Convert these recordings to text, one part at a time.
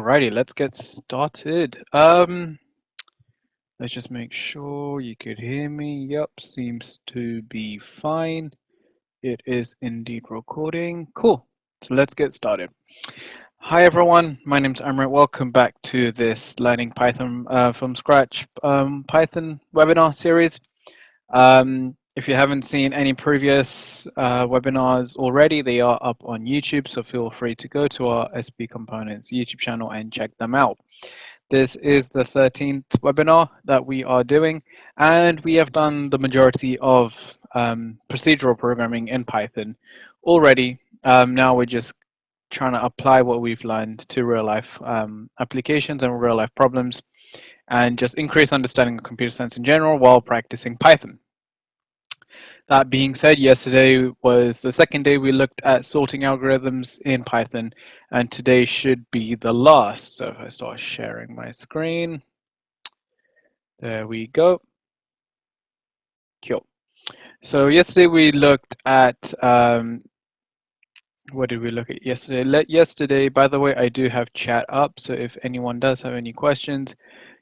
Alrighty, let's get started. Let's just make sure you could hear me. Yep, seems to be fine. It is indeed recording. Cool. So let's get started. Hi everyone, my name's Amrit. Welcome back to this Learning Python from Scratch Python webinar series. If you haven't seen any previous webinars already, they are up on YouTube, so feel free to go to our SB Components YouTube channel and check them out. This is the 13th webinar that we are doing, and we have done the majority of procedural programming in Python already. Now we're just trying to apply what we've learned to real-life applications and real-life problems, and just increase understanding of computer science in general while practicing Python. That being said, yesterday was the second day we looked at sorting algorithms in Python, and today should be the last. So if I start sharing my screen, there we go. Cool. So yesterday we looked at, what did we look at yesterday? Yesterday, by the way, I do have chat up, so if anyone does have any questions,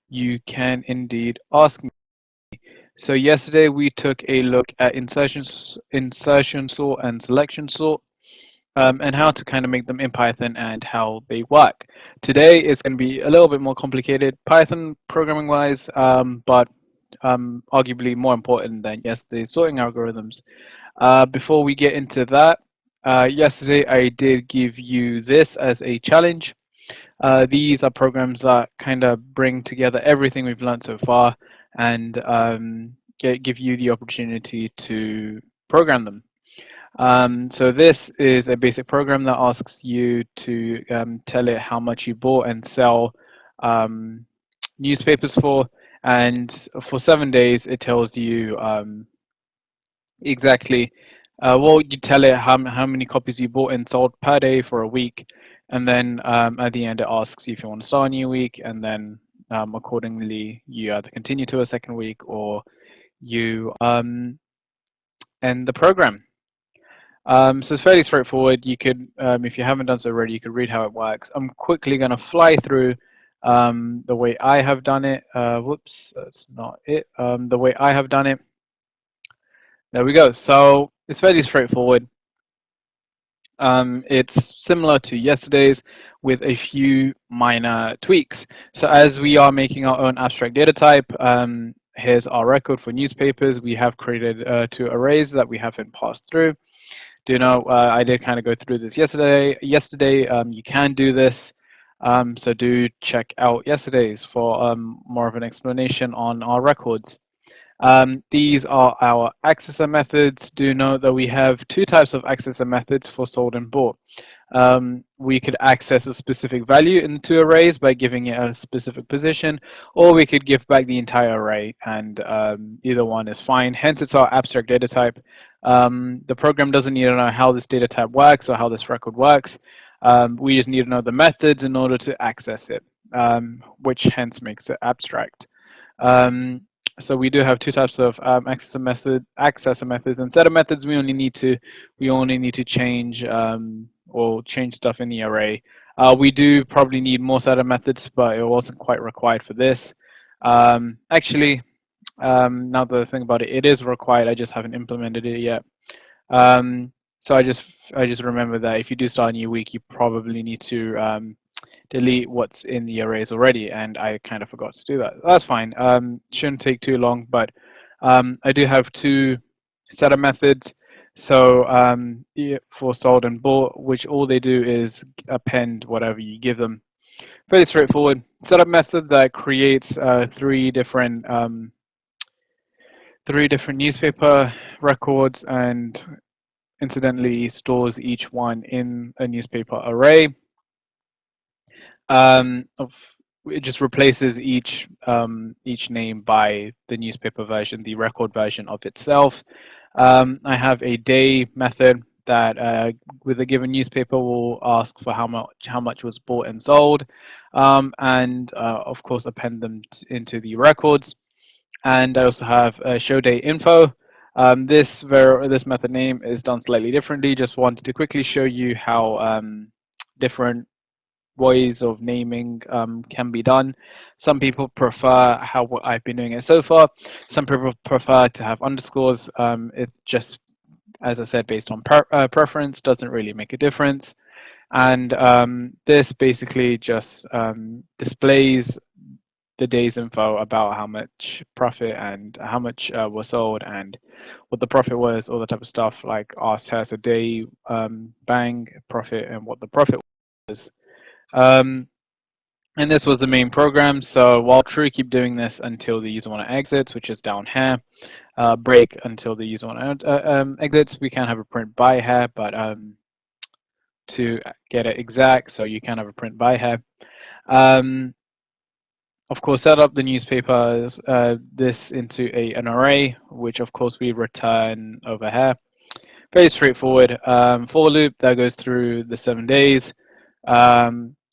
you can indeed ask me. So yesterday we took a look at insertion sort and selection sort, and how to kind of make them in Python and how they work. Today is going to be a little bit more complicated Python programming wise, but arguably more important than yesterday's sorting algorithms. Before we get into that, yesterday I did give you this as a challenge. These are programs that kind of bring together everything we've learned so far and give you the opportunity to program them. So this is a basic program that asks you to tell it how much you bought and sell newspapers for, and for 7 days it tells you exactly, well, you tell it how many copies you bought and sold per day for a week, and then at the end it asks you if you want to start a new week, and then accordingly you either continue to a second week or you end the program. So it's fairly straightforward. You could, if you haven't done so already, you could read how it works. I'm quickly going to fly through the way I have done it. Whoops, that's not it. The way I have done it. There we go. So it's fairly straightforward. It's similar to yesterday's with a few minor tweaks. So as we are making our own abstract data type, here's our record for newspapers. We have created 2 arrays that we haven't passed through. Do you know, I did kind of go through this yesterday. You can do this, so do check out yesterday's for more of an explanation on our records. These are our accessor methods. Do note that we have 2 types of accessor methods for sold and bought. We could access a specific value in 2 arrays by giving it a specific position, or we could give back the entire array, and either one is fine. Hence, it's our abstract data type. The program doesn't need to know how this data type works or how this record works. We just need to know the methods in order to access it, which hence makes it abstract. So we do have 2 types of accessor methods. Instead of methods, we only need to change or change stuff in the array. We do probably need more setter methods, but it wasn't quite required for this. Actually, now that I think about it, it is required. I just haven't implemented it yet. So I just remember that if you do start a new week, you probably need to delete what's in the arrays already, and I kind of forgot to do that. That's fine. Shouldn't take too long, but I do have 2 setup methods. So for sold and bought, which all they do is append whatever you give them. Fairly straightforward setup method that creates 3 different newspaper records, and incidentally stores each one in a newspaper array. It just replaces each name by the newspaper version, the record version of itself. I have a day method that with a given newspaper will ask for how much was bought and sold, and of course append them into the records. And I also have a show date info. This method name is done slightly differently. Just wanted to quickly show you how different ways of naming can be done. Some people prefer how what I've been doing it so far. Some people prefer to have underscores. It's just, as I said, based on preference, doesn't really make a difference. And this basically just displays the day's info about how much profit and how much was sold and what the profit was, all the type of stuff like ask has a day bang profit and what the profit was. Um, and this was the main program. So while true, keep doing this until the user want to exits, which is down here. Break until the user want to exits. We can have a print by here, but to get it exact, so you can have a print by here. Of course, set up the newspapers, this into an array, which of course we return over here. Very straightforward. For loop that goes through the 7 days.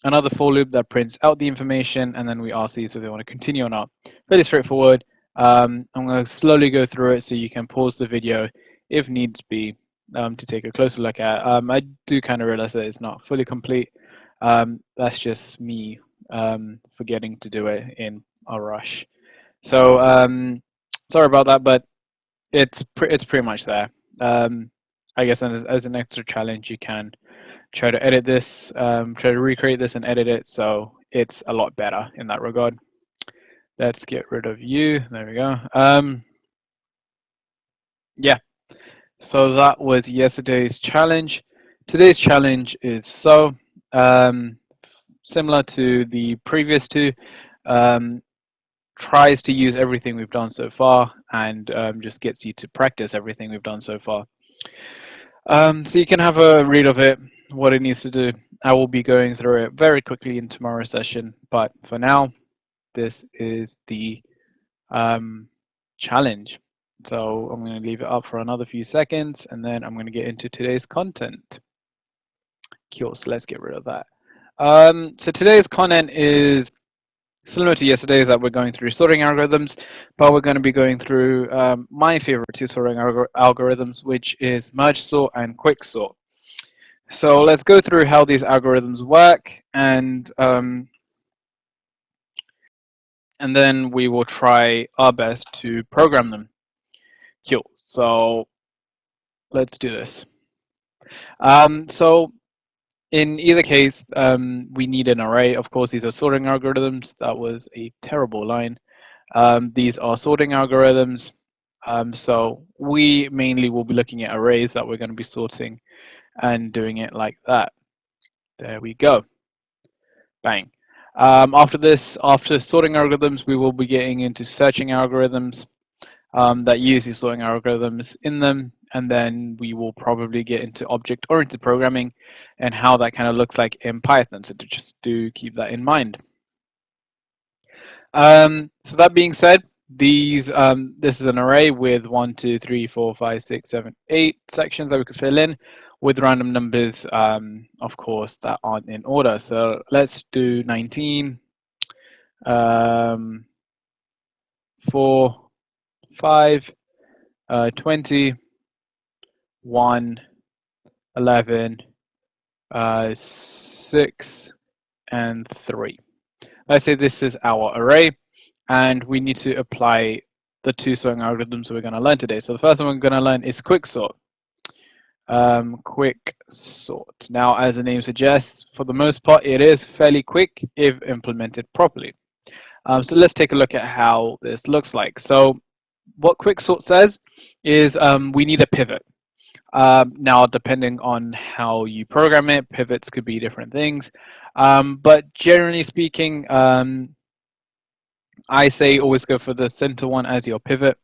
Another for loop that prints out the information, and then we ask these if they want to continue or not. Very straightforward. I'm going to slowly go through it so you can pause the video if needs be to take a closer look at. I do kind of realize that it's not fully complete. That's just me forgetting to do it in a rush. So sorry about that, but it's pretty much there. I guess as an extra challenge, you can try to edit this, try to recreate this and edit it so it's a lot better in that regard. Let's get rid of you. There we go. Yeah, so that was yesterday's challenge. Today's challenge is similar to the previous two. Tries to use everything we've done so far and just gets you to practice everything we've done so far. So you can have a read of it, what it needs to do. I will be going through it very quickly in tomorrow's session, but for now, this is the challenge. So I'm going to leave it up for another few seconds, and then I'm going to get into today's content. Cool, so let's get rid of that. So today's content is similar to yesterday's, that we're going through sorting algorithms, but we're going to be going through my favorite two sorting algorithms, which is merge sort and quicksort. So let's go through how these algorithms work, and then we will try our best to program them. Cool. So let's do this. So in either case, we need an array. Of course, these are sorting algorithms. That was a terrible line. These are sorting algorithms. So we mainly will be looking at arrays that we're going to be sorting and doing it like that. There we go. Bang. After sorting algorithms, we will be getting into searching algorithms that use these sorting algorithms in them, and then we will probably get into object-oriented programming and how that kind of looks like in Python. So just do keep that in mind. So that being said, this is an array with 1, 2, 3, 4, 5, 6, 7, 8 sections that we could fill in with random numbers, of course, that aren't in order. So let's do 19, 4, 5, 20, 1, 11, 6, and 3. Let's say this is our array, and we need to apply the two sorting algorithms we're going to learn today. So the first one we're going to learn is quicksort. Quicksort. Now, as the name suggests, for the most part, it is fairly quick if implemented properly. So let's take a look at how this looks like. So what quicksort says is we need a pivot. Now, depending on how you program it, pivots could be different things. But generally speaking, I say always go for the center one as your pivot.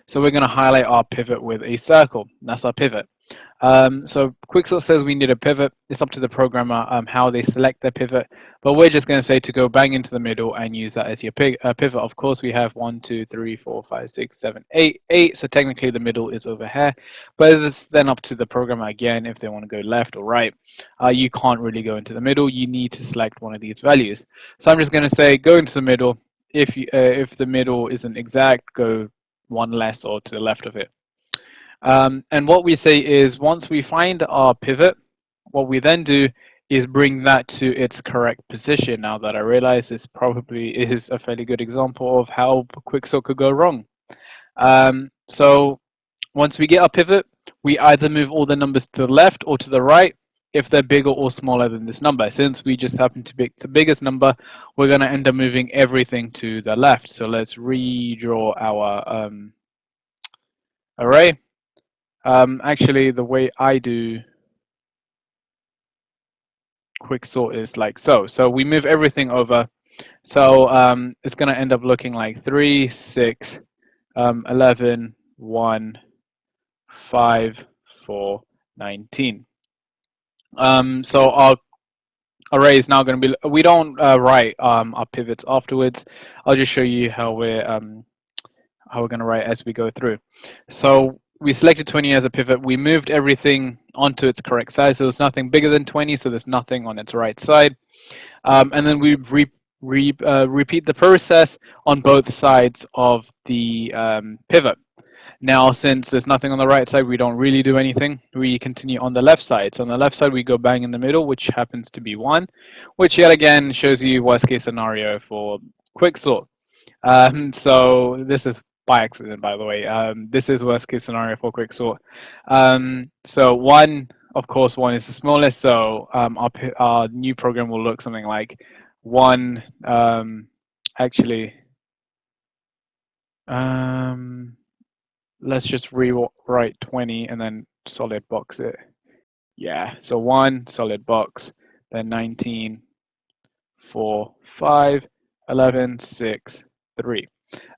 So we're going to highlight our pivot with a circle. That's our pivot. So quicksort says we need a pivot. It's up to the programmer how they select their pivot, but we're just going to say to go bang into the middle and use that as your pivot. Of course, we have 1, 2, 3, 4, 5, 6, 7, 8. So technically the middle is over here, but it's then up to the programmer again if they want to go left or right. You can't really go into the middle. You need to select one of these values. So I'm just going to say go into the middle. If the middle isn't exact, go one less or to the left of it. And what we say is once we find our pivot, what we then do is bring that to its correct position. Now that I realize this probably is a fairly good example of how Quicksort could go wrong. So once we get our pivot, we either move all the numbers to the left or to the right if they're bigger or smaller than this number. Since we just happen to pick the biggest number, we're going to end up moving everything to the left. So let's redraw our array. Actually, the way I do Quicksort is like so. So we move everything over. So it's going to end up looking like 3, 6, 11, 1, 5, 4, 19. So our array is now going to be, we don't write our pivots afterwards. I'll just show you how we're going to write as we go through. So we selected 20 as a pivot. We moved everything onto its correct size. There was nothing bigger than 20, so there's nothing on its right side. And then we repeat the process on both sides of the pivot. Now, since there's nothing on the right side, we don't really do anything. We continue on the left side. So on the left side, we go bang in the middle, which happens to be 1, which yet again shows you worst case scenario for Quicksort. So this is by accident, by the way. This is worst case scenario for Quicksort. So 1, of course, 1 is the smallest. So our new program will look something like 1. Actually, let's just rewrite 20 and then solid box it. Yeah, so 1, solid box, then 19, 4, 5, 11, 6, 3.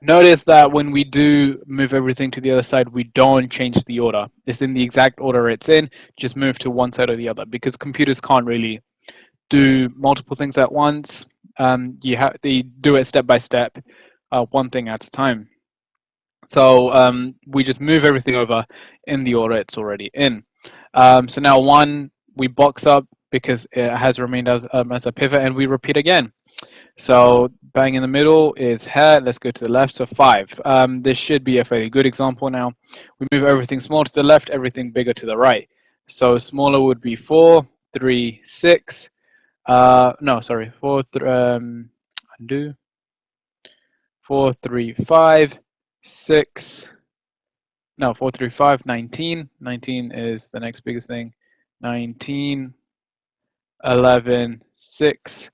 Notice that when we do move everything to the other side, we don't change the order. It's in the exact order it's in, just move to one side or the other, because computers can't really do multiple things at once. They do it step by step, one thing at a time. So we just move everything over in the order it's already in. So now 1 we box up because it has remained as a pivot, and we repeat again. So bang in the middle is head. Let's go to the left. So 5. This should be a fairly good example now. We move everything small to the left, everything bigger to the right. So smaller would be 4, 3, 6. No, sorry, 4, undo. 4, 3, 5, 6. No, 4, 3, 5, 19. 19 is the next biggest thing. 19, 11, 6,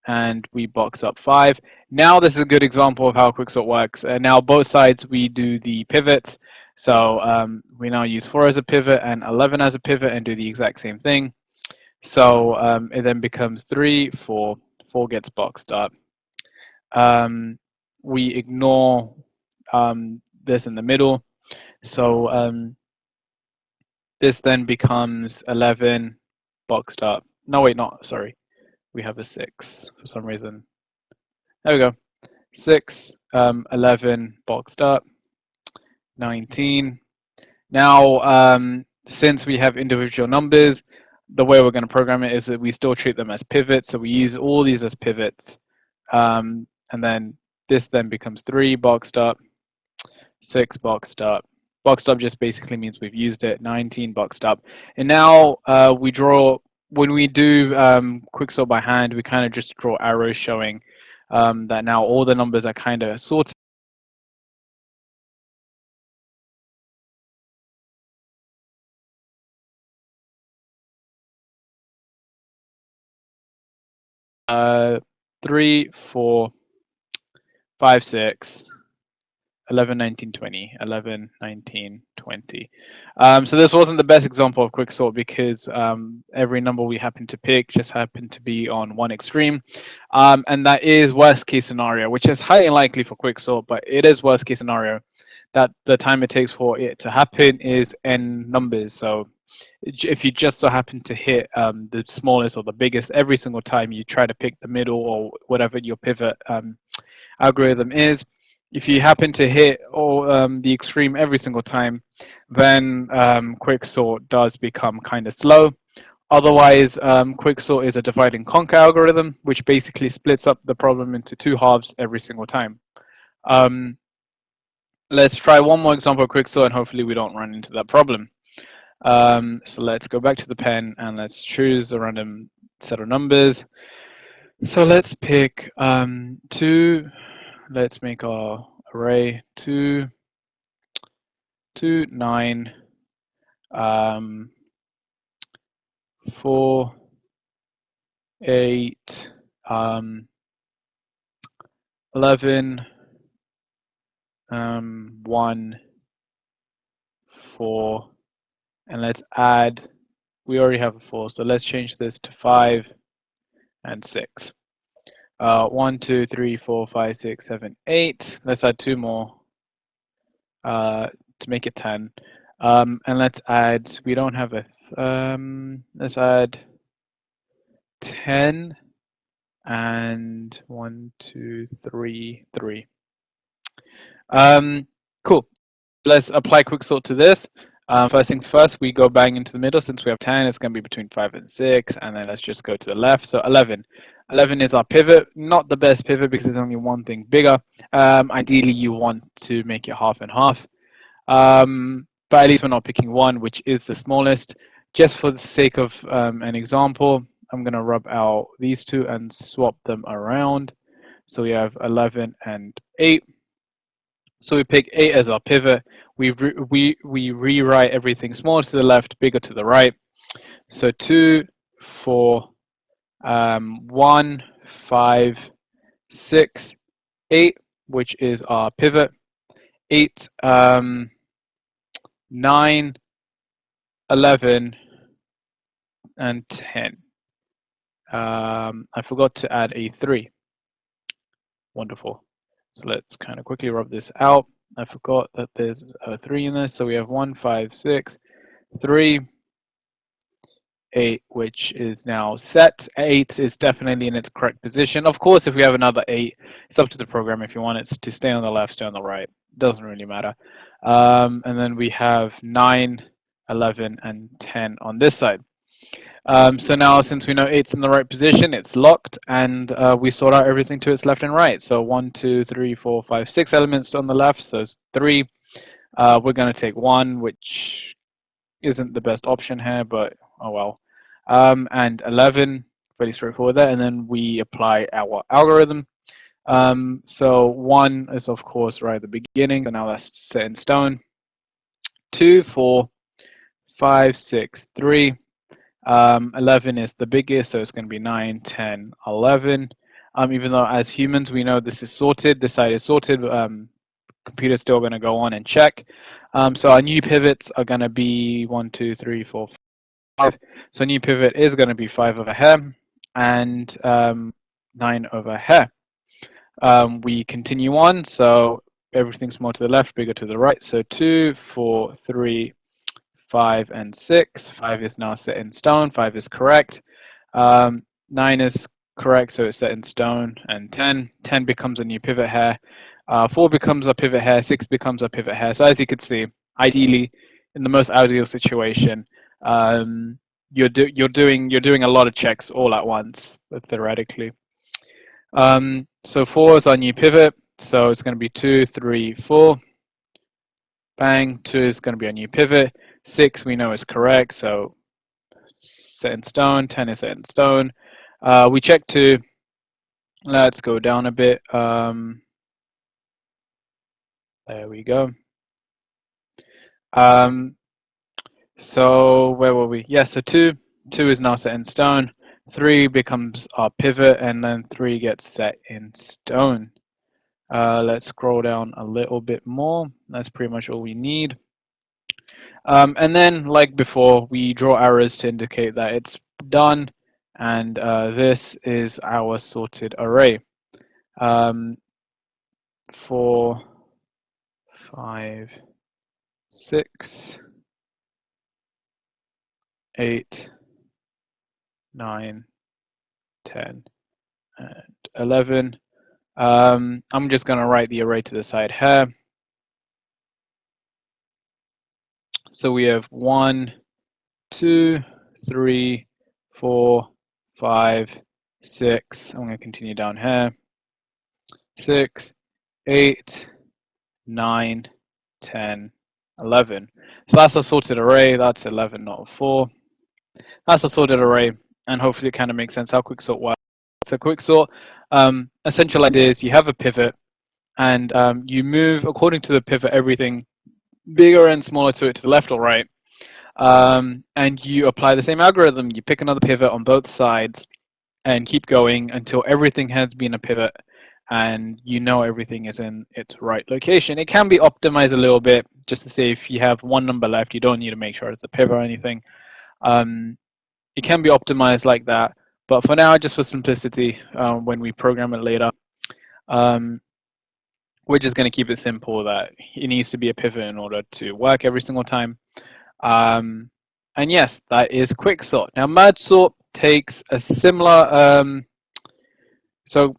and we box up 5. Now this is a good example of how Quicksort works. Now both sides we do the pivots. So we now use 4 as a pivot and 11 as a pivot and do the exact same thing. So it then becomes 3, 4. 4 gets boxed up. We ignore this in the middle. So this then becomes 11 boxed up. No, wait, not, sorry. We have a 6 for some reason. There we go. 6, 11 boxed up, 19. Now, since we have individual numbers, the way we're going to program it is that we still treat them as pivots. So we use all these as pivots. And then this then becomes 3 boxed up, 6 boxed up. Boxed up just basically means we've used it. 19 boxed up. And now we draw, when we do Quicksort by hand, we kind of just draw arrows showing that now all the numbers are kind of sorted. Uh, 3, 4, 5, 6. 11, 19, 20, 11, 19, 20. So this wasn't the best example of Quicksort because every number we happen to pick just happened to be on one extreme. And that is worst case scenario, which is highly unlikely for Quicksort, but it is worst case scenario that the time it takes for it to happen is n numbers. So if you just so happen to hit the smallest or the biggest every single time you try to pick the middle or whatever your pivot algorithm is, if you happen to hit the extreme every single time, then Quicksort does become kind of slow. Otherwise, Quicksort is a divide and conquer algorithm, which basically splits up the problem into 2 halves every single time. Let's try one more example of Quicksort, and hopefully we don't run into that problem. So let's go back to the pen, and let's choose a random set of numbers. So let's pick 2. Let's make our array 2, 2, 9, 4, 8, 11, 1, 4, and let's add, we already have a 4, so let's change this to 5 and 6. 1, 2, 3, 4, 5, 6, 7, 8. Let's add 2 more to make it 10. And let's add, we don't have a, let's add 10 and 1, 2, 3, 3. Cool. Let's apply quicksort to this. First things first, we go bang into the middle. Since we have 10, it's going to be between 5 and 6, and then let's just go to the left. So 11. 11 is our pivot. Not the best pivot because there's only one thing bigger. Ideally, you want to make it half and half. But at least we're not picking 1, which is the smallest. Just for the sake of an example, I'm going to rub out these 2 and swap them around. So we have 11 and 8. So we pick 8 as our pivot. We rewrite everything smaller to the left, bigger to the right. So 2, 4, 1, 5, 6, 8, which is our pivot. 8, 9, 11, and 10. I forgot to add a 3. Wonderful. So let's kind of quickly rub this out. I forgot that there's a 3 in this. So we have 1, 5, 6, 3, 8, which is now set. 8 is definitely in its correct position. Of course, if we have another 8, it's up to the program. If you want it to stay on the left, stay on the right. Doesn't really matter. And then we have 9, 11, and 10 on this side. So now, since we know 8's in the right position, it's locked, and we sort out everything to its left and right. So 1, 2, 3, 4, 5, 6 elements on the left, so it's 3. We're going to take 1, which isn't the best option here, but oh well. And 11, pretty straightforward there, and then we apply our algorithm. So 1 is, of course, right at the beginning, so now that's set in stone. 2, 4, 5, 6, 3. 11 is the biggest, so it's going to be 9, 10, 11. Even though as humans we know this is sorted, this side is sorted, computer's still going to go on and check. So our new pivots are going to be 1, 2, 3, 4, 5. So new pivot is going to be 5 over here and 9 over here. We continue on, so everything's more to the left, bigger to the right. So 2, 4, 3, 5, and 6. 5 is now set in stone. 5 is correct. 9 is correct, so it's set in stone. And 10. 10 becomes a new pivot here. 4 becomes a pivot here. 6 becomes a pivot here. So as you can see, ideally, in the most ideal situation, you're doing a lot of checks all at once, theoretically. So 4 is our new pivot. So it's going to be 2, 3, 4. Bang. 2 is going to be a new pivot. 6 we know is correct, so set in stone. 10 is set in stone. We check 2. Let's go down a bit. There we go. So where were we? Yeah, so 2 is now set in stone. 3 becomes our pivot, and then 3 gets set in stone. Let's scroll down a little bit more. That's pretty much all we need. And then, like before, we draw arrows to indicate that it's done, and this is our sorted array. 4, 5, 6, 8, 9, 10, and 11. I'm just going to write the array to the side here. So we have 1, 2, 3, 4, 5, 6. I'm going to continue down here. 6, 8, 9, 10, 11. So that's a sorted array. That's 11, not 4. That's a sorted array. and hopefully it kind of makes sense how Quicksort works. So Quicksort, essential idea is you have a pivot, and you move according to the pivot everything bigger and smaller to it to the left or right, and you apply the same algorithm. You pick another pivot on both sides and keep going until everything has been a pivot and you know everything is in its right location. It can be optimized a little bit just to say if you have one number left, you don't need to make sure it's a pivot or anything. It can be optimized like that, but for now, just for simplicity, when we program it later, we're just going to keep it simple that it needs to be a pivot in order to work every single time. And yes, that is Quicksort. Now, merge sort takes a similar, so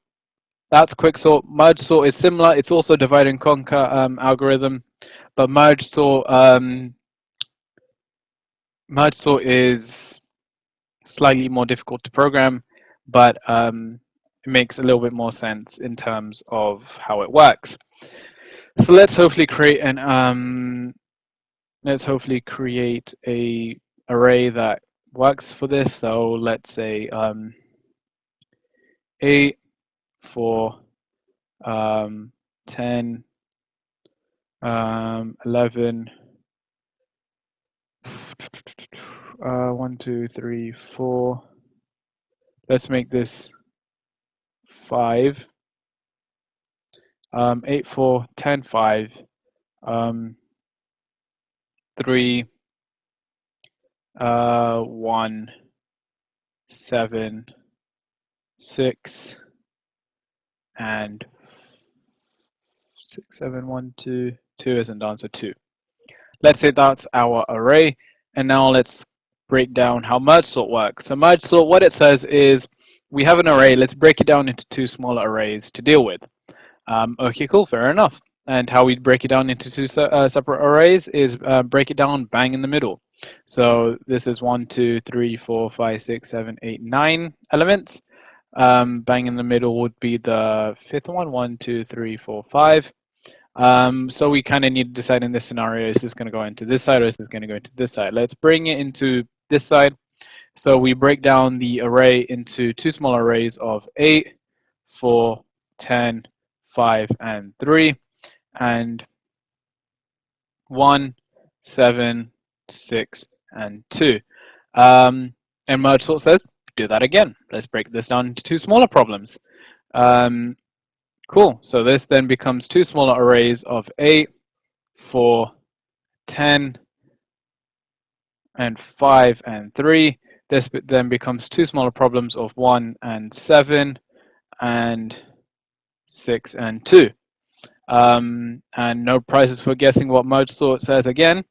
that's Quicksort. Merge sort is similar. It's also divide and conquer algorithm, but merge sort is slightly more difficult to program, but it makes a little bit more sense in terms of how it works. So let's hopefully create an a array that works for this. So let's say 8 for 10, 11, 1, 2, 3, 4. Let's make this 5. 8, 4, 10, 5. 3, 1, 7, 6, and 6, 7, 1, 2. 2 isn't done, so 2. Let's say that's our array, and now let's break down how merge sort works. So merge sort, what it says is we have an array, let's break it down into 2 smaller arrays to deal with. Okay, cool, fair enough. And how we break it down into 2 separate arrays is break it down bang in the middle. So this is 1, 2, 3, 4, 5, 6, 7, 8, 9 elements. Bang in the middle would be the 5th one, 1, 2, 3, 4, 5. So we kind of need to decide in this scenario, is this going to go into this side or is this going to go into this side? Let's bring it into this side. So we break down the array into 2 small arrays of 8, 4, 10, 5, and 3, and 1, 7, 6, and 2. And merge sort says, do that again. Let's break this down into 2 smaller problems. Cool. So this then becomes 2 smaller arrays of 8, 4, 10, and 5, and 3. This then becomes 2 smaller problems of 1 and 7, and 6 and 2. And no prizes for guessing what merge sort says again.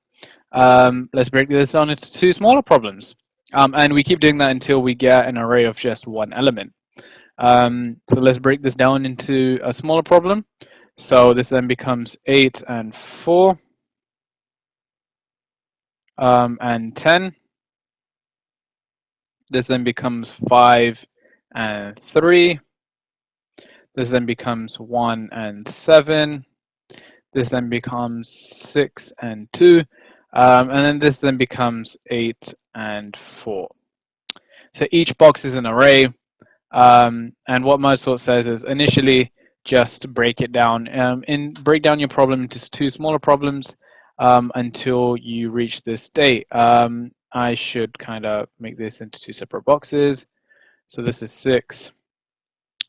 Let's break this down into 2 smaller problems. And we keep doing that until we get an array of just 1 element. So let's break this down into a smaller problem. So this then becomes 8 and 4, and 10. This then becomes 5 and 3. This then becomes 1 and 7. This then becomes 6 and 2. And then this then becomes 8 and 4. So each box is an array. And what merge sort says is initially just break it down. Break down your problem into 2 smaller problems until you reach this state. I should kind of make this into 2 separate boxes. So this is 6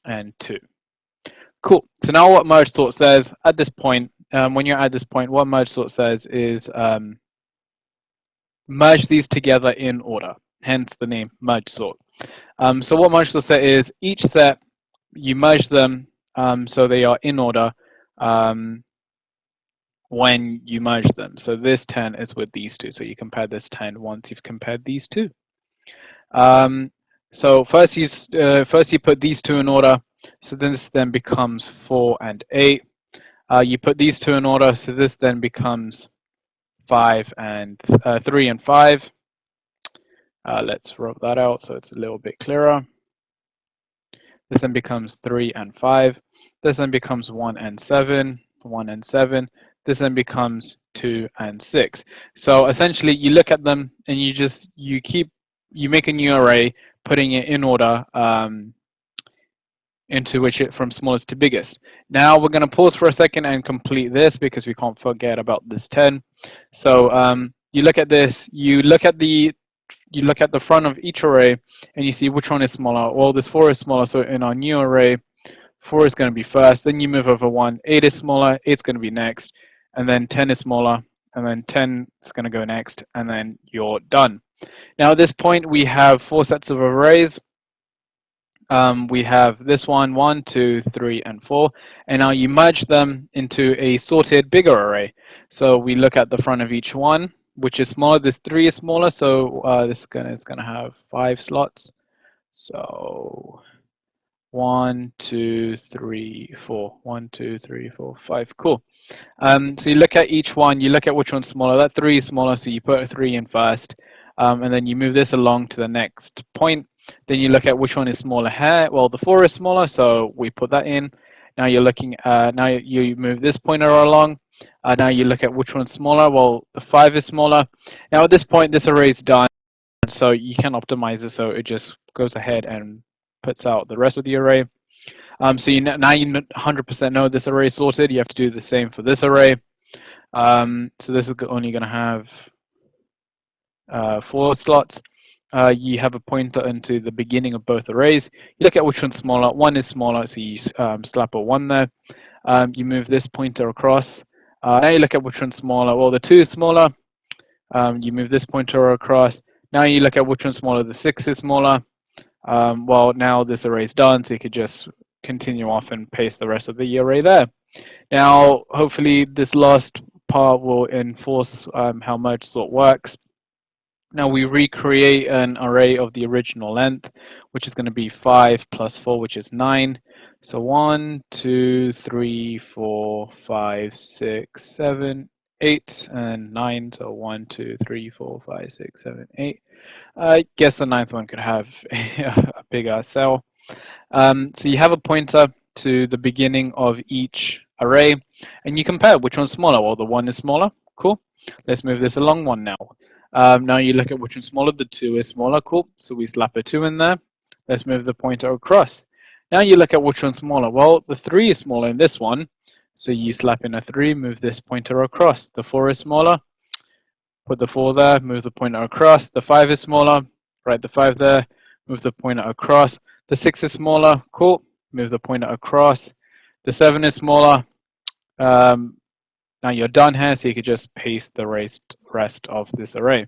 and 2. Cool. So now what merge sort says at this point, when you're at this point, what merge sort says is merge these together in order, hence the name merge sort. So what merge sort says is each set, you merge them so they are in order when you merge them. So this 10 is with these 2. So you compare this 10 once you've compared these 2. So first you put these 2 in order. So this then becomes 4 and 8. You put these 2 in order. So this then becomes 5 and 3 and 5. Let's rub that out so it's a little bit clearer. This then becomes 3 and 5. This then becomes 1 and 7. 1 and 7. This then becomes 2 and 6. So essentially, you look at them and you make a new array, putting it in order into which it from smallest to biggest. Now we're going to pause for a second and complete this because we can't forget about this 10. So you look at this, you look at the front of each array and you see which one is smaller. Well, this 4 is smaller, so in our new array 4 is going to be first, then you move over 1, 8 is smaller, 8 is going to be next, and then 10 is smaller, and then 10 is going to go next, and then you're done. Now at this point we have 4 sets of arrays. We have this one, 1, 2, 3, and 4, and now you merge them into a sorted bigger array. So we look at the front of each one, which is smaller. This 3 is smaller, so this is gonna have 5 slots. So 1, 2, 3, 4. 1, 2, 3, 4, 5. Cool. So you look at each one, you look at which one's smaller. That 3 is smaller, so you put a 3 in first, and then you move this along to the next point. Then you look at which one is smaller here. Well, the 4 is smaller, so we put that in. Now you're looking at, now you move this pointer along. Now you look at which one's smaller. Well, the 5 is smaller. Now at this point, this array is done, so you can optimize it so it just goes ahead and puts out the rest of the array. So now you 100% know this array is sorted. You have to do the same for this array. So this is only going to have 4 slots. You have a pointer into the beginning of both arrays. You look at which one's smaller. 1 is smaller, so you slap a 1 there. You move this pointer across. Now you look at which one's smaller. Well, the 2 is smaller. You move this pointer across. Now you look at which one's smaller. The 6 is smaller. Well, now this array is done, so you could just continue off and paste the rest of the array there. Now, hopefully, this last part will enforce how merge sort works. Now we recreate an array of the original length, which is going to be 5 plus 4, which is 9. So 1, 2, 3, 4, 5, 6, 7, 8, and 9. So 1, 2, 3, 4, 5, 6, 7, 8. I guess the 9th one could have a bigger cell. So you have a pointer to the beginning of each array, and you compare which one's smaller. Well, the 1 is smaller. Cool. Let's move this along 1 now. Now you look at which one's smaller. The 2 is smaller. Cool. So we slap a 2 in there. Let's move the pointer across. Now you look at which one's smaller. Well, the 3 is smaller in this one. So you slap in a 3, move this pointer across. The 4 is smaller. Put the 4 there, move the pointer across. The 5 is smaller. Write the 5 there, move the pointer across. The 6 is smaller. Cool. Move the pointer across. The 7 is smaller. Now you're done here, so you could just paste the rest of this array.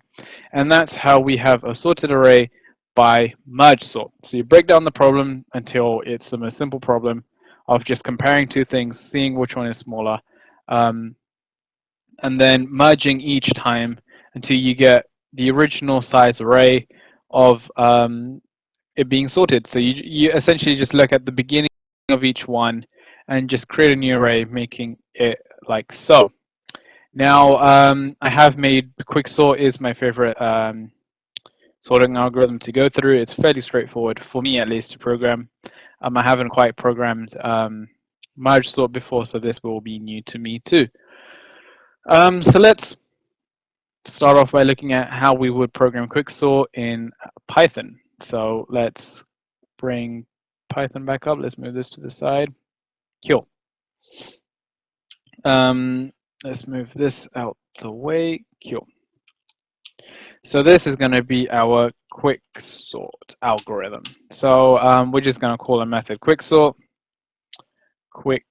And that's how we have a sorted array by merge sort. So you break down the problem until it's the most simple problem of just comparing two things, seeing which one is smaller, and then merging each time until you get the original size array of it being sorted. So you essentially just look at the beginning of each one and just create a new array, making it like so. Now, I have made Quicksort is my favorite sorting algorithm to go through. It's fairly straightforward, for me at least, to program. I haven't quite programmed merge sort before, so this will be new to me too. So let's start off by looking at how we would program Quicksort in Python. So let's bring Python back up. Let's move this to the side. Cool. Let's move this out the way. Cool. So this is going to be our Quicksort algorithm. So we're just going to call a method Quicksort. Quicksort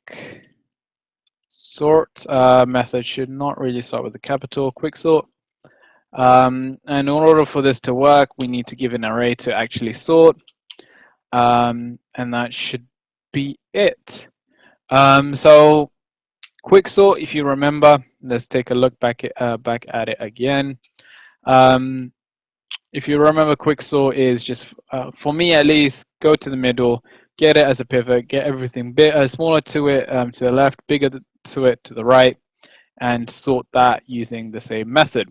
method should not really start with a capital. Quicksort. And in order for this to work, we need to give an array to actually sort, and that should be it. So Quicksort, if you remember, let's take a look back at it again. If you remember, Quicksort is just, for me at least, go to the middle, get it as a pivot, get everything smaller to it to the left, bigger to it to the right, and sort that using the same method.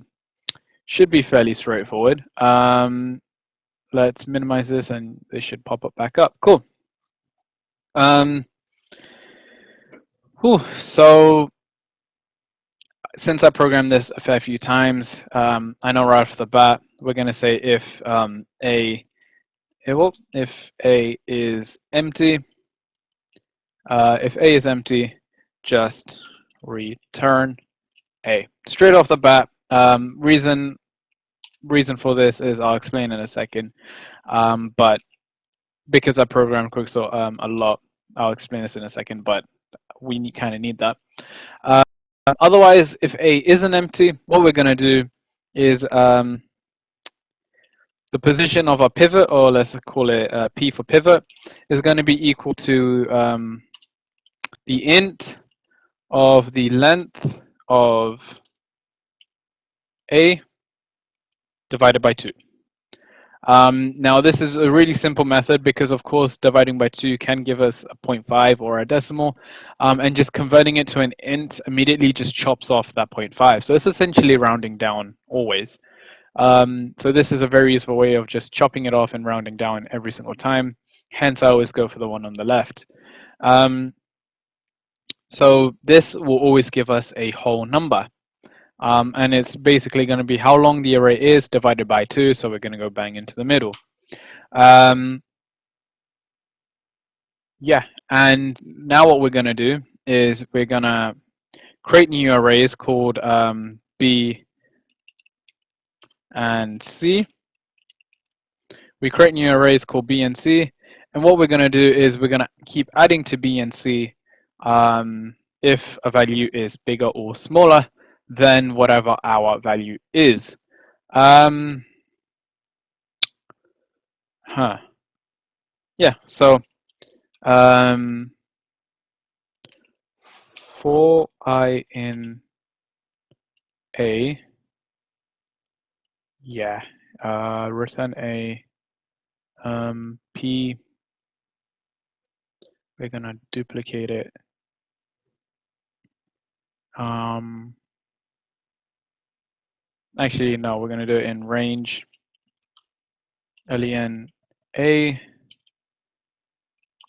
Should be fairly straightforward. Let's minimize this, and this should pop up back up. Cool. So since I programmed this a fair few times, I know right off the bat we're going to say if A if A is empty, if A is empty, just return A. Straight off the bat, reason for this is I'll explain in a second, but because I programmed Quicksort a lot, I'll explain this in a second, but we kind of need that. Otherwise, if A isn't empty, what we're going to do is the position of our pivot, or let's call it P for pivot, is going to be equal to the int of the length of A divided by 2. Now this is a really simple method because of course dividing by 2 can give us a 0.5 or a decimal, and just converting it to an int immediately just chops off that 0.5. So it's essentially rounding down always. So this is a very useful way of just chopping it off and rounding down every single time. Hence I always go for the one on the left. So this will always give us a whole number. And it's basically going to be how long the array is divided by 2, so we're going to go bang into the middle. Yeah, and now what we're going to do is we're going to create new arrays called B and C. We create new arrays called B and C, and what we're going to do is we're going to keep adding to B and C if a value is bigger or smaller than whatever our value is. Yeah, so for I in A, yeah, return A, P, we're gonna duplicate it. Actually, no, we're gonna do it in range, len A.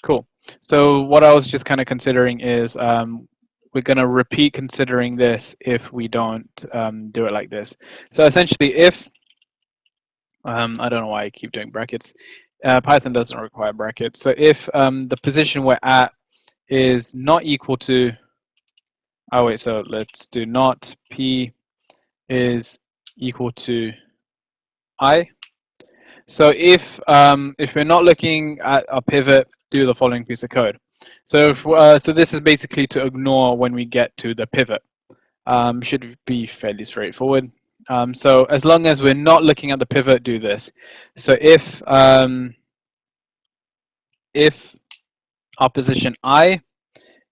Cool. So what I was just kind of considering is we're going to repeat considering this if we don't do it like this. So essentially if, I don't know why I keep doing brackets, Python doesn't require brackets. So if the position we're at is not equal to, oh wait, so let's do not P is equal to I. So if we're not looking at a pivot, do the following piece of code. So so this is basically to ignore when we get to the pivot. Should be fairly straightforward. So as long as we're not looking at the pivot, do this. So if our position I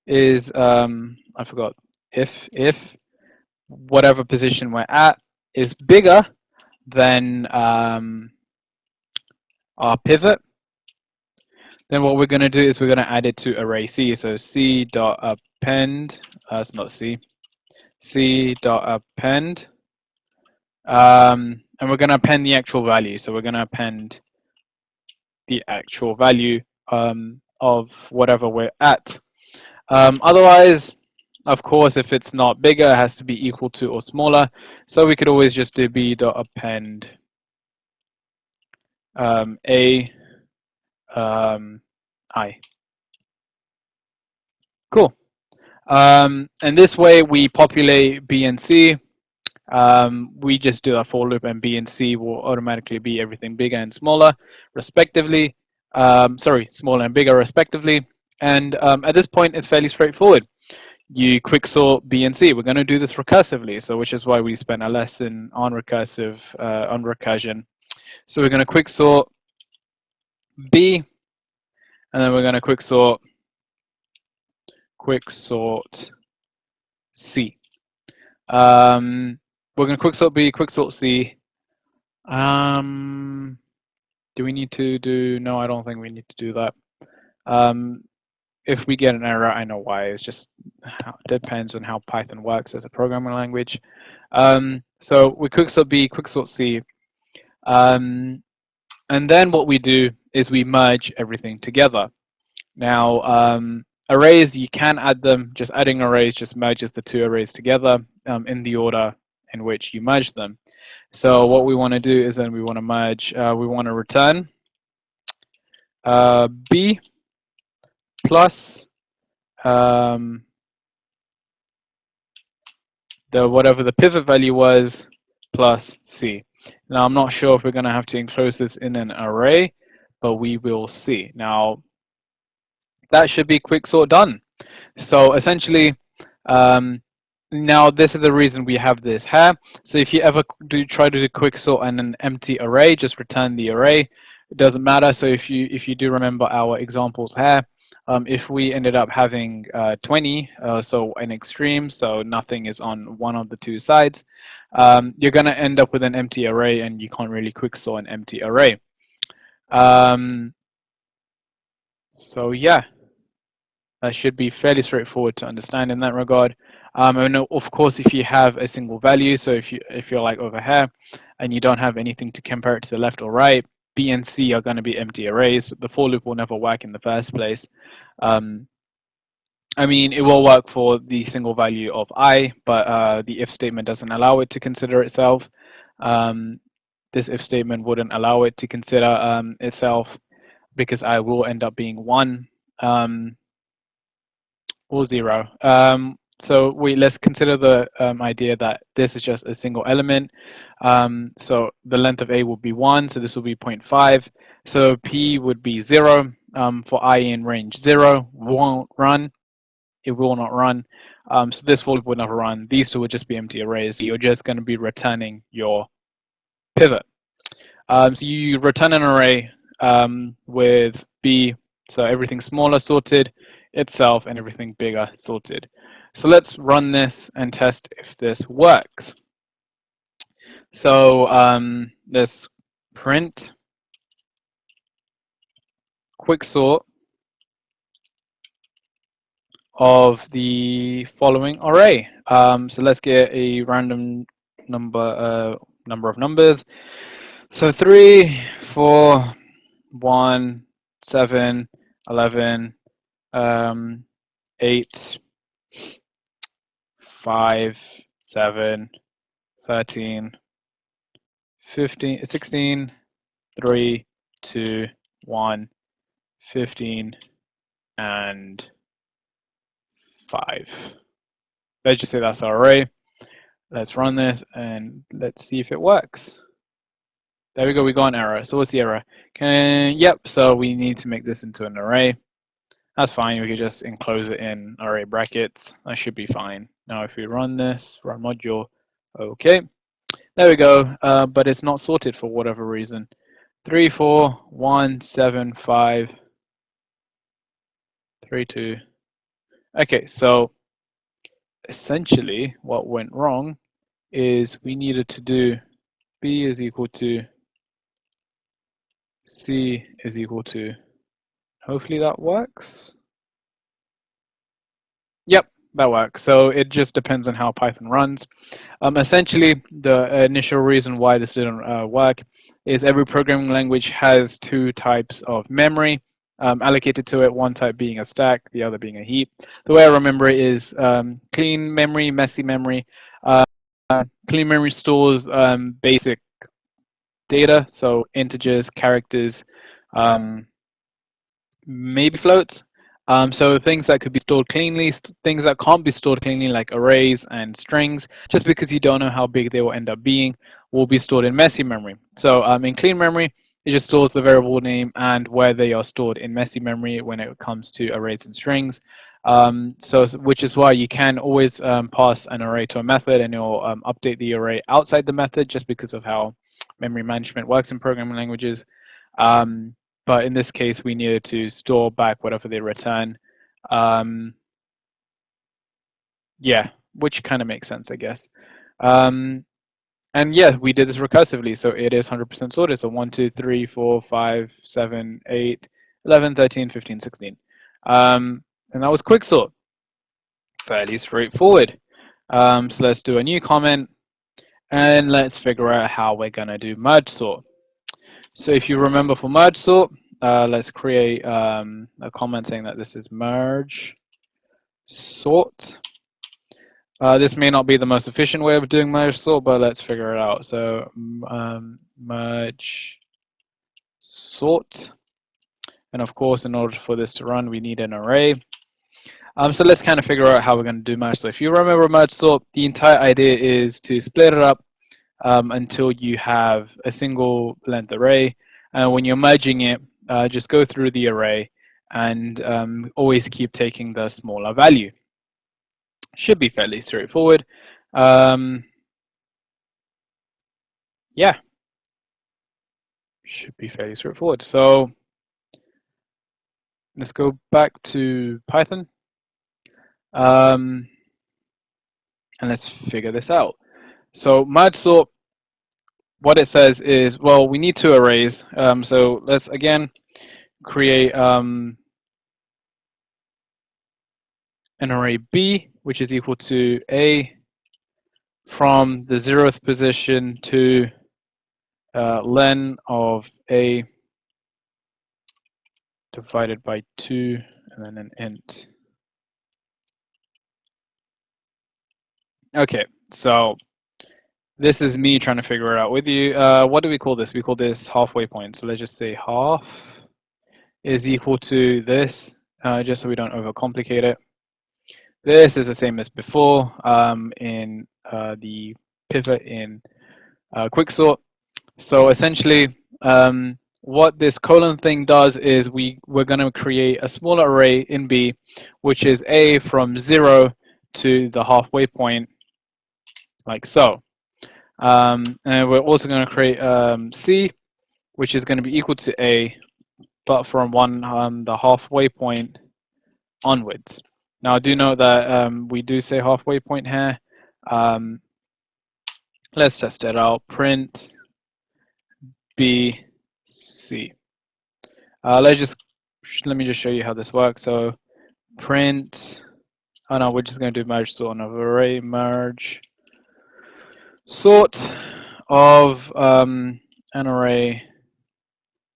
is I forgot, if whatever position we're at is bigger than our pivot, then what we're going to do is we're going to add it to array C. So C dot append, that's not C, C dot append, and we're going to append the actual value. So we're going to append the actual value of whatever we're at. Otherwise, of course, if it's not bigger, it has to be equal to or smaller. So we could always just do b dot append a I. Cool. And this way we populate B and C. We just do a for loop, and B and C will automatically be everything bigger and smaller, respectively. Sorry, smaller and bigger, respectively. And at this point, it's fairly straightforward. You quicksort B and C. We're going to do this recursively, so which is why we spent a lesson on recursion. So we're going to quicksort B, and then we're going to quicksort C. We're going to quicksort B, quicksort C. Do we need to do? No, I don't think we need to do that. If we get an error, I know why. It's just depends on how Python works as a programming language. So we quicksort B, quicksort C, and then what we do is we merge everything together. Now, arrays, you can add them. Just adding arrays just merges the two arrays together in the order in which you merge them. So what we want to do is then we want to merge, we want to return B plus whatever the pivot value was plus C. Now I'm not sure if we're going to have to enclose this in an array, but we will see. Now that should be Quicksort done. So essentially, now this is the reason we have this here. So if you ever try to do Quicksort and an empty array, just return the array. It doesn't matter. So if you do remember our examples here, if we ended up having 20, so an extreme, so nothing is on one of the two sides, you're going to end up with an empty array, and you can't really Quicksort an empty array. So yeah. That should be fairly straightforward to understand in that regard. And of course, if you have a single value, so if you're like over here and you don't have anything to compare it to the left or right, B and C are going to be empty arrays. The for loop will never work in the first place. I mean, it will work for the single value of I, but the if statement doesn't allow it to consider itself. This if statement wouldn't allow it to consider itself because I will end up being 1. Or 0. So let's consider the idea that this is just a single element. So the length of A will be 1, so this will be 0.5. So P would be 0. For I in range 0, won't run. It will not run. So this for loop would never run. These two would just be empty arrays. You're just going to be returning your pivot. So you return an array with B, so everything smaller sorted, itself, and everything bigger sorted. So let's run this and test if this works. So let's print Quicksort of the following array. So let's get a random number of numbers. So 3, 4, 1, 7, 11, 8, 5, 7, 13, 15, 16, 3, 2, 1, 15, and 5. Let's just say that's our array. Let's run this and let's see if it works. There we go, we got an error. So what's the error? Yep, so we need to make this into an array. That's fine, we could just enclose it in array brackets. That should be fine. Now if we run this, run module, okay. There we go, but it's not sorted for whatever reason. 3, 4, 1, 7, 5, 3, 2. Okay, so essentially what went wrong is we needed to do B is equal to C is equal to, hopefully that works. Yep, that works. So it just depends on how Python runs. Essentially, the initial reason why this didn't work is every programming language has 2 types of memory allocated to it, one type being a stack, the other being a heap. The way I remember it is clean memory, messy memory. Clean memory stores basic data, so integers, characters, maybe floats. So things that could be stored cleanly, things that can't be stored cleanly like arrays and strings, just because you don't know how big they will end up being, will be stored in messy memory. So in clean memory, it just stores the variable name and where they are stored in messy memory when it comes to arrays and strings. Which is why you can always pass an array to a method and it will update the array outside the method just because of how memory management works in programming languages. But in this case, we needed to store back whatever they return. Yeah, which kind of makes sense, I guess. And yeah, we did this recursively, so it is 100% sorted. So 1, 2, 3, 4, 5, 7, 8, 11, 13, 15, 16. And that was Quicksort. Fairly straightforward. So let's do a new comment, and let's figure out how we're going to do merge sort. So if you remember for merge sort, let's create a comment saying that this is merge sort. This may not be the most efficient way of doing merge sort, but let's figure it out. So merge sort, And of course, in order for this to run, we need an array. So let's kind of figure out how we're going to do merge sort. If you remember merge sort, the entire idea is to split it up until you have a single length array. And when you're merging it, just go through the array and always keep taking the smaller value. Should be fairly straightforward. Yeah, should be fairly straightforward. So let's go back to Python. And let's figure this out. So merge sort, what it says is, well, we need two arrays. So let's again create an array B, which is equal to A from the 0th position to len of A divided by 2, and then an int. Okay, so this is me trying to figure it out with you. What do we call this? We call this halfway point. So let's just say half is equal to this, just so we don't overcomplicate it. This is the same as before in the pivot in Quicksort. So essentially, what this colon thing does is we're going to create a smaller array in B, which is A from 0 to the halfway point, like so. And we're also going to create C, which is going to be equal to A, but from the halfway point onwards. Now, do note that we do say halfway point here. Let's test it out. Print B, C. Let me just show you how this works. So print. Oh no, we're just going to do merge sort of array merge sort of an array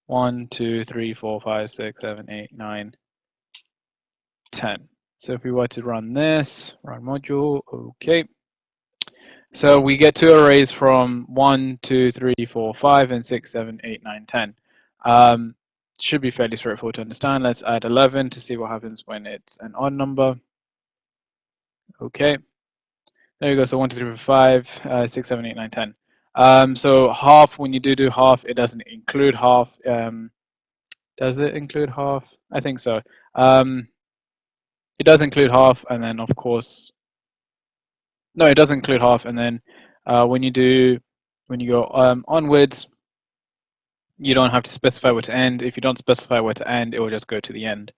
1, 2, 3, 4, 5, 6, 7, 8, 9, 10. So if we were to run this, run module, okay. So we get two arrays from 1, 2, 3, 4, 5, and 6, 7, 8, 9, 10. Should be fairly straightforward to understand. Let's add 11 to see what happens when it's an odd number. Okay. There you go. So 1, 2, 3, 4, 5, 6, 7, 8, 9, 10. So half, when you do half, it doesn't include half. Does it include half? I think so. It does include half, and then of course, no, it does include half. And then when you go onwards, you don't have to specify where to end. If you don't specify where to end, it will just go to the end.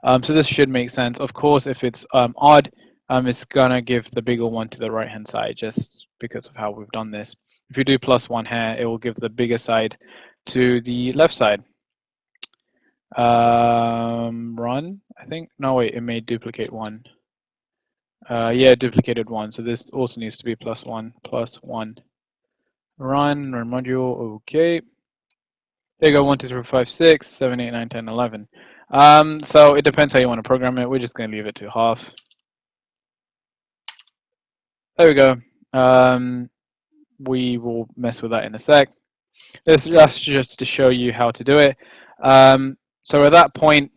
So this should make sense. Of course, if it's odd, it's gonna give the bigger one to the right-hand side, just because of how we've done this. If you do +1 here, it will give the bigger side to the left side. Run, I think. No, wait, it may duplicate 1. Yeah, it duplicated 1, so this also needs to be +1, +1. Run module, okay. There you go, 1, 2, 3, 4, 5, 6, 7, 8, 9, 10, 11. So it depends how you want to program it. We're just going to leave it to half. There we go. We will mess with that in a sec. This is just to show you how to do it. So at that point,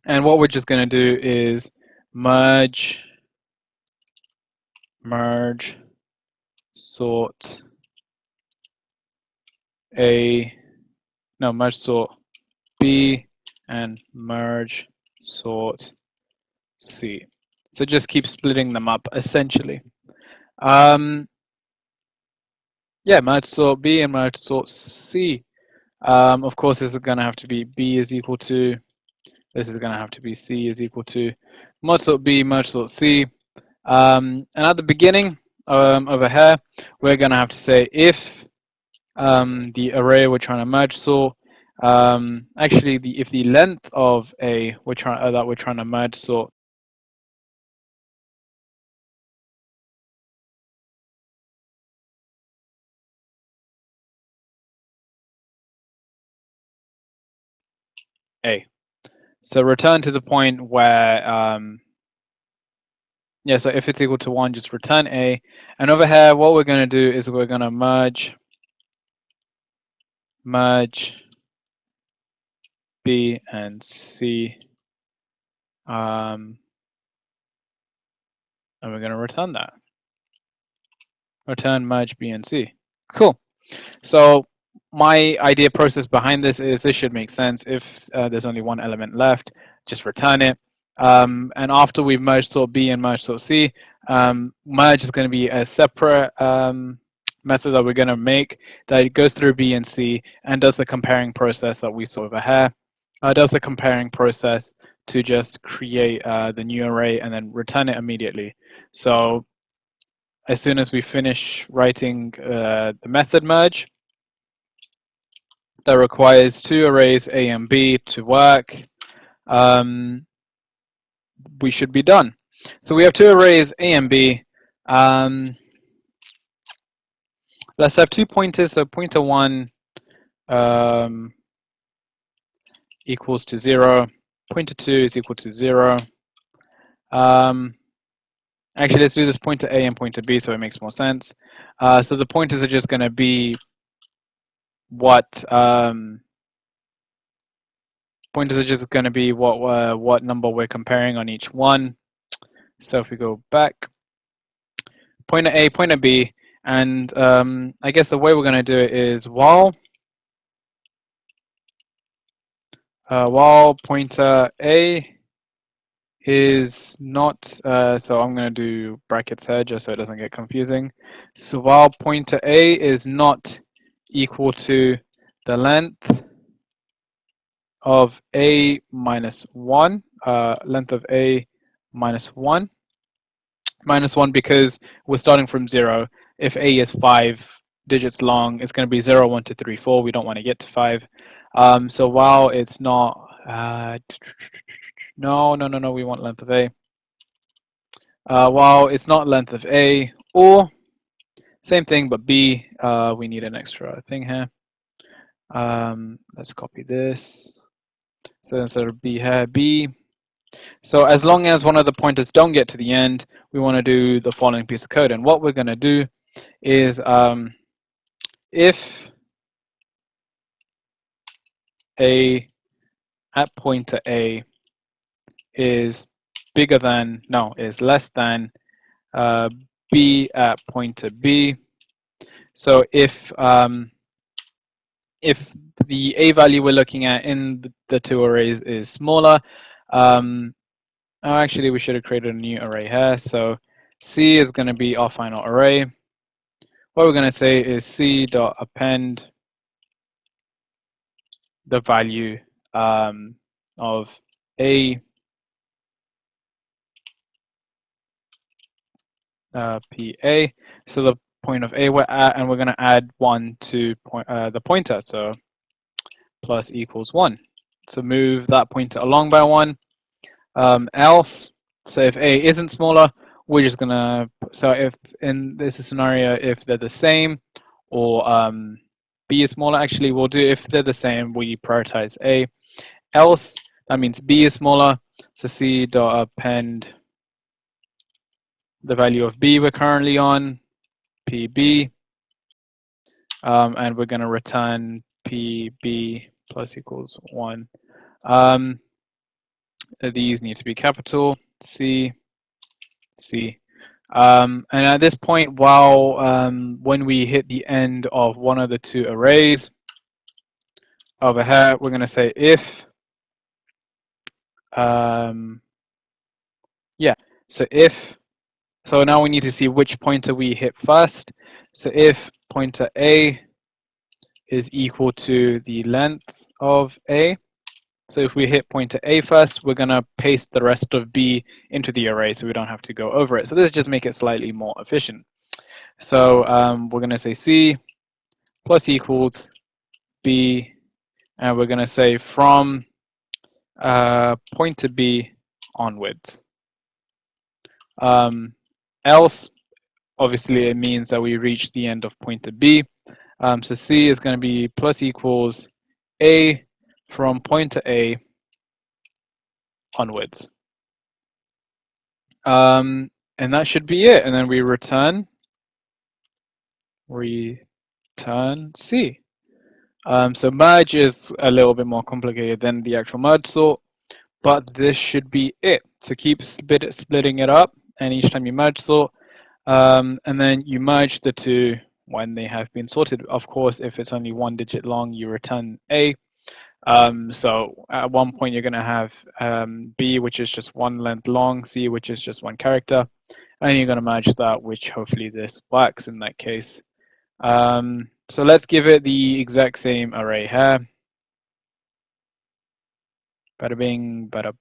and what we're just going to do is merge sort merge sort B and merge sort C. So just keep splitting them up essentially. Yeah, merge sort B and merge sort C. Of course, this is going to have to be B is equal to, this is going to have to be C is equal to merge sort B, merge sort C. And at the beginning over here, we're going to have to say if the array we're trying to merge sort, actually, if the length of A that we're trying to merge sort A. So return to the point where, yeah, so if it's equal to 1, just return A. And over here, what we're going to do is we're going to merge B and C, and we're going to return that. Return merge B and C. Cool. So my idea process behind this is this should make sense. If there's only one element left, just return it. And after we've merged sort B and merged sort C, merge is going to be a separate method that we're going to make that goes through B and C and does the comparing process that we saw over here. Does the comparing process to just create the new array and then return it immediately. So as soon as we finish writing the method merge, that requires two arrays A and B to work, we should be done. So we have two arrays A and B. Let's have two pointers. So pointer 1 equals to 0. Pointer 2 is equal to 0. Actually, let's do this pointer A and pointer B so it makes more sense. So the pointers are just going to be what what number we're comparing on each one. So if we go back, pointer A, pointer B, and I guess the way we're going to do it is while pointer A is not, so I'm going to do brackets here just so it doesn't get confusing. So while pointer A is not equal to the length of A minus 1, length of A minus 1, because we're starting from 0. If A is 5 digits long, it's going to be 0, 1, 2, 3, 4. We don't want to get to 5. So while it's not, no, we want length of A. While it's not length of A, or same thing but B, we need an extra thing here. Let's copy this. So instead of B here, B. So as long as one of the pointers don't get to the end, we want to do the following piece of code. And what we're going to do is if A at pointer A is bigger than, no, is less than B at pointer B. So if the A value we're looking at in the two arrays is smaller, actually we should have created a new array here. So C is going to be our final array. What we're going to say is C.append the value of A PA, so the point of A we're at, and we're going to add 1 to the pointer, so plus equals 1. So move that pointer along by 1. Else, so if A isn't smaller, we're just going to, so if in this scenario, if they're the same, or B is smaller, actually we'll do, if they're the same, we prioritize A. Else, that means B is smaller, so C.append the value of B we're currently on, PB, and we're going to return PB plus equals 1. These need to be capital, C, C. And at this point, while when we hit the end of one of the two arrays, over here, we're going to say if, so if, so now we need to see which pointer we hit first. So if pointer A is equal to the length of A, so if we hit pointer A first, we're going to paste the rest of B into the array so we don't have to go over it. So this just make it slightly more efficient. So we're going to say C plus equals B, and we're going to say from pointer B onwards. Else, obviously it means that we reach the end of pointer B. So C is going to be plus equals A from pointer A onwards. And that should be it. And then we return C. So merge is a little bit more complicated than the actual merge sort, but this should be it. So keep splitting it up, and each time you merge sort, and then you merge the two when they have been sorted. Of course, if it's only 1 digit long, you return A. So at one point you're going to have B, which is just one length long, C, which is just one character, and you're going to merge that, which hopefully this works in that case. So let's give it the exact same array here. Bada bing, bada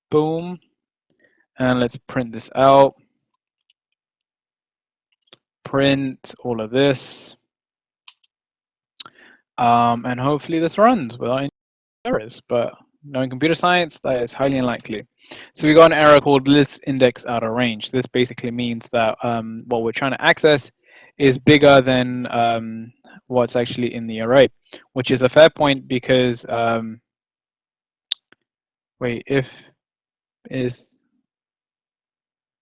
boom. And let's print this out. Print all of this. And hopefully this runs without any errors. But knowing computer science, that is highly unlikely. So we got an error called list index out of range. This basically means that what we're trying to access is bigger than what's actually in the array, which is a fair point because, wait, if is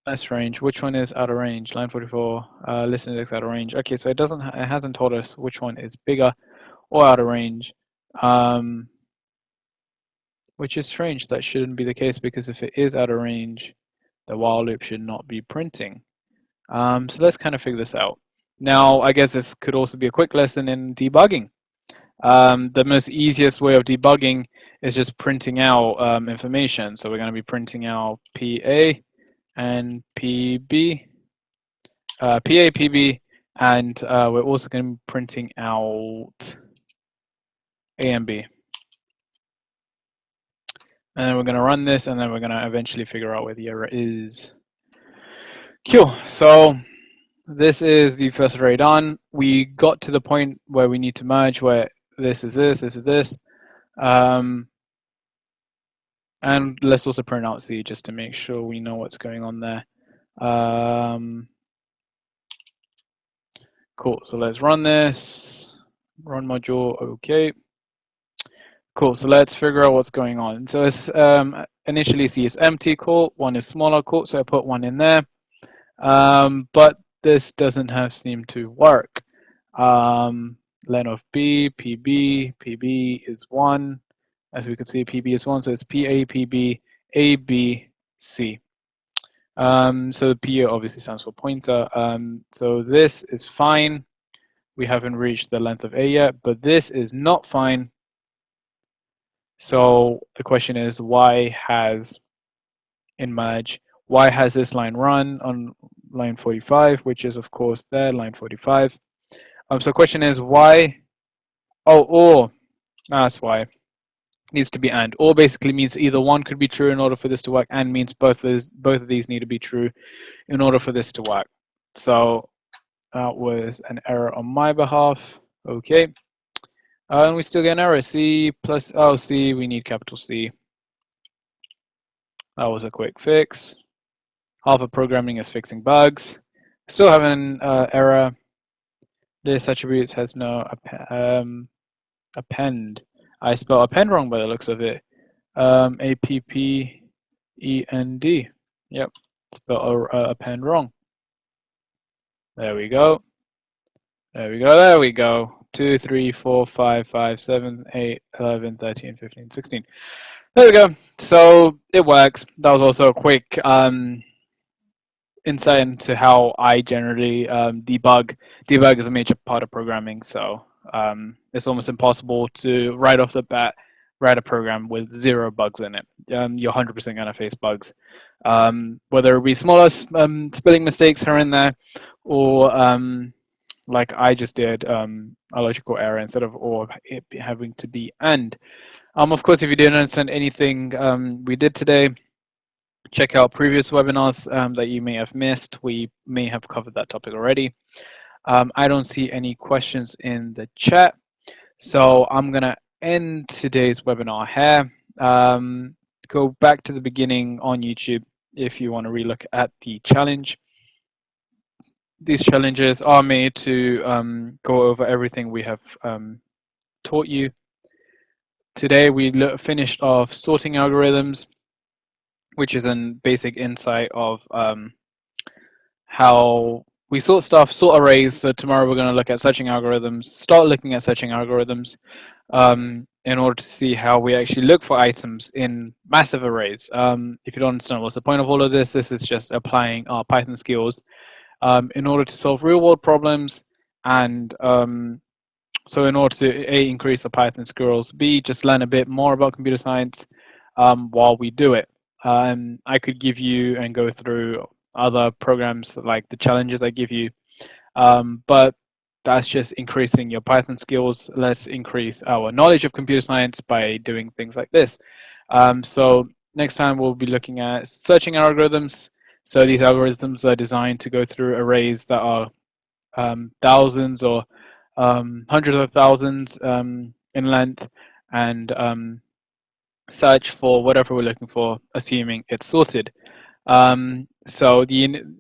less range, which one is out of range? Line 44, list index out of range. Okay, so it hasn't told us which one is bigger or out of range, which is strange. That shouldn't be the case, because if it is out of range, the while loop should not be printing. So let's kind of figure this out. Now, I guess this could also be a quick lesson in debugging. The most easiest way of debugging is just printing out information. So we're going to be printing out PA and PB, PA, PB, and we're also going to be printing out A and B. And then we're going to run this, and then we're going to eventually figure out where the error is. Cool. So this is the first array done. We got to the point where we need to merge, where this is this, this is this. And let's also print out C just to make sure we know what's going on there. Cool, so let's run this. Run module, okay. Cool, so let's figure out what's going on. So it's initially C is empty, cool. One is smaller, cool, so I put one in there. But this doesn't seem to work. Len of B, PB, PB is 1. As we can see, PB is 1, so it's PA, PB, A, B, C. So PA obviously stands for pointer. So this is fine. We haven't reached the length of A yet, but this is not fine. So the question is, why has this line run on line 45, which is of course there, line 45. So the question is why, or, that's why. Needs to be and. Or basically means either one could be true in order for this to work, and means both of these need to be true in order for this to work. So that was an error on my behalf. Okay. And we still get an error. C plus, oh, C, we need capital C. That was a quick fix. Half of programming is fixing bugs. Still have an error. This attribute has no append. I spelled append wrong by the looks of it. APPEND. Yep, spelled append wrong. There we go. There we go. There we go. 2, 3, 4, 5, 5, 7, 8, 11, 13, 15, 16. There we go. So it works. That was also a quick insight into how I generally debug. Debug is a major part of programming, so it's almost impossible to right off the bat write a program with 0 bugs in it. You're 100% going to face bugs, whether it be smaller spelling mistakes here and there, or like I just did, a logical error instead of or it having to be and. Of course, if you didn't understand anything we did today, check out previous webinars that you may have missed. We may have covered that topic already. I don't see any questions in the chat, so I'm going to end today's webinar here. Go back to the beginning on YouTube if you want to relook at the challenge. These challenges are made to go over everything we have taught you. Today we finished off sorting algorithms, which is a basic insight of how we sort stuff, sort arrays. So tomorrow we're going to look at searching algorithms, start looking at searching algorithms in order to see how we actually look for items in massive arrays. If you don't understand what's the point of all of this, this is just applying our Python skills in order to solve real-world problems, and so in order to A, increase the Python skills, B, just learn a bit more about computer science while we do it. I could give you and go through other programs like the challenges I give you, but that's just increasing your Python skills. Let's increase our knowledge of computer science by doing things like this. So next time we'll be looking at searching algorithms. So these algorithms are designed to go through arrays that are thousands or hundreds of thousands in length, and search for whatever we're looking for, assuming it's sorted. So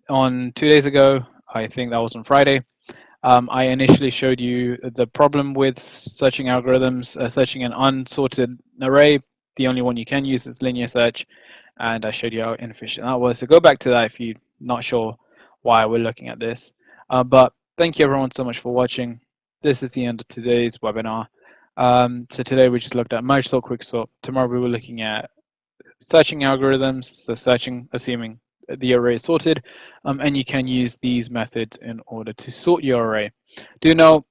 on 2 days ago, I think that was on Friday, I initially showed you the problem with searching algorithms, searching an unsorted array. The only one you can use is linear search, and I showed you how inefficient that was. So go back to that if you're not sure why we're looking at this. But thank you everyone so much for watching. This is the end of today's webinar. So today we just looked at merge sort, quicksort. Tomorrow we were looking at searching algorithms, so searching, assuming the array is sorted, and you can use these methods in order to sort your array. Do know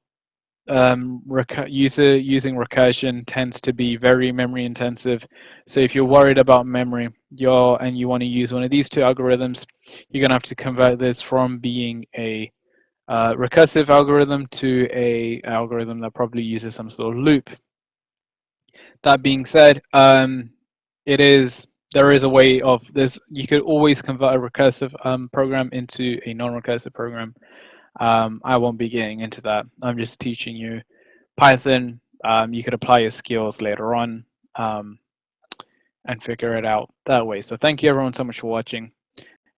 using recursion tends to be very memory intensive, so if you're worried about memory and you want to use one of these two algorithms, you're going to have to convert this from being a recursive algorithm to a algorithm that probably uses some sort of loop. That being said, there is a way of this. You could always convert a recursive program into a non-recursive program. I won't be getting into that. I'm just teaching you Python. You could apply your skills later on and figure it out that way. So thank you everyone so much for watching.